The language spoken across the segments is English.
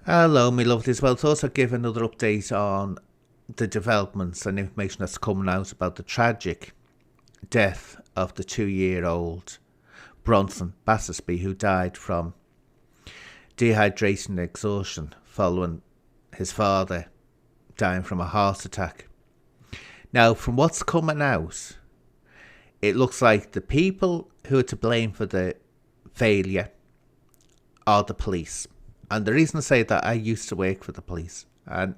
Hello, my lovelies. Well, thought I'd give another update on the developments and information that's coming out about the tragic death of the 2-year-old Bronson, Battersby, who died from dehydration and exhaustion following his father dying from a heart attack. Now, from what's coming out, it looks like the people who are to blame for the failure are the police. And the reason I say that, I used to work for the police. And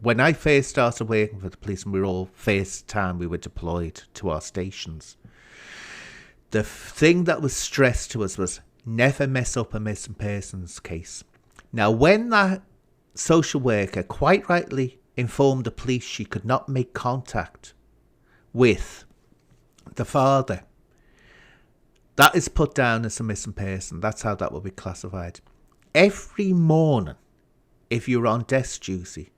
when I first started working for the police, and we were all first time we were deployed to our stations, the thing that was stressed to us was never mess up a missing persons case. Now, when that social worker quite rightly informed the police she could not make contact with the father, that is put down as a missing person. That's how that will be classified. Every morning, if you were on desk duty,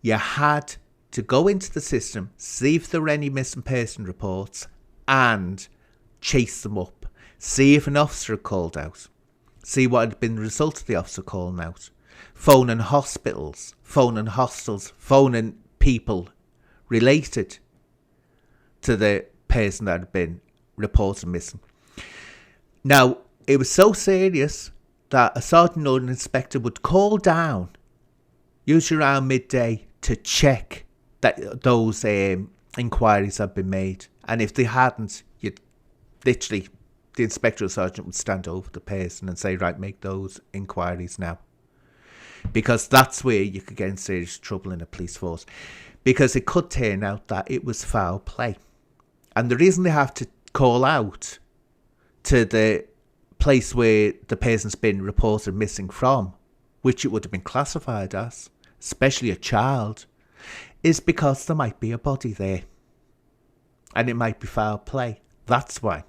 you had to go into the system, see if there were any missing person reports, and chase them up. See if an officer had called out. See what had been the result of the officer calling out. Phoning hospitals, phoning hostels, phoning people related to the person that had been reported missing. Now, it was so serious that a sergeant or an inspector would call down, usually around midday, to check that those inquiries had been made. And if they hadn't, you'd literally, the inspector or sergeant would stand over the person and say, right, make those inquiries now. Because that's where you could get in serious trouble in a police force. Because it could turn out that it was foul play. And the reason they have to call out to the place where the person's been reported missing from, which it would have been classified as, especially a child, is because there might be a body there. And it might be foul play. That's why.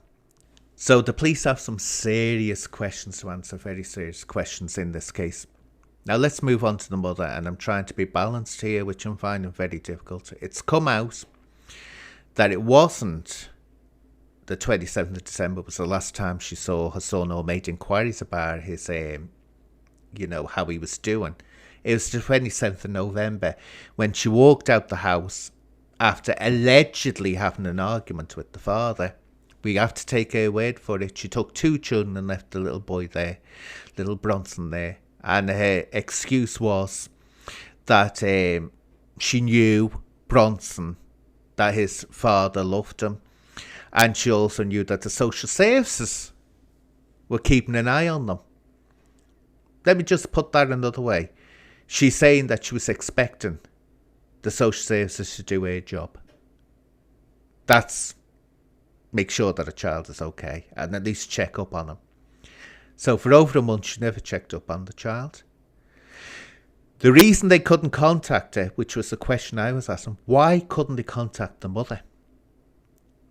So the police have some serious questions to answer, very serious questions in this case. Now let's move on to the mother, and I'm trying to be balanced here, which I'm finding very difficult. It's come out that it wasn't the 27th of December was the last time she saw her son or made inquiries about his, how he was doing. It was the 27th of November when she walked out the house after allegedly having an argument with the father. We have to take her word for it. She took 2 children and left the little boy there, little Bronson there. And her excuse was that she knew Bronson, that his father loved him. And she also knew that the social services were keeping an eye on them. Let me just put that another way. She's saying that she was expecting the social services to do her job. That's make sure that a child is okay and at least check up on him. So for over a month, she never checked up on the child. The reason they couldn't contact her, which was the question I was asking, why couldn't they contact the mother?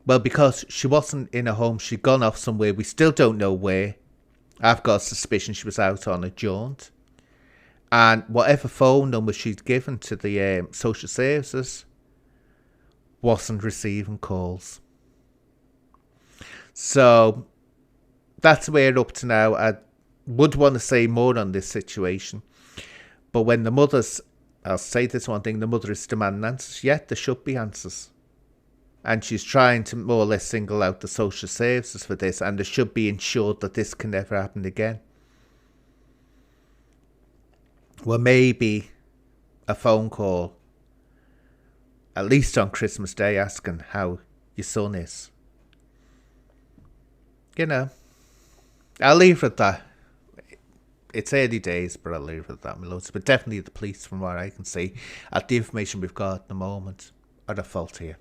Well, because she wasn't in a home. She'd gone off somewhere. We still don't know where. I've got a suspicion she was out on a jaunt. And whatever phone number she'd given to the social services wasn't receiving calls. So that's where we're up to now. I would want to say more on this situation. But when the mother's, I'll say this one thing, the mother is demanding answers. Yet there should be answers. And she's trying to more or less single out the social services for this, and there should be ensured that this can never happen again. Well, maybe a phone call, at least on Christmas Day, asking how your son is. I'll leave it at that. It's early days, but I'll leave it at that, my lords. But definitely the police, from what I can see, at the information we've got at the moment, are at fault here.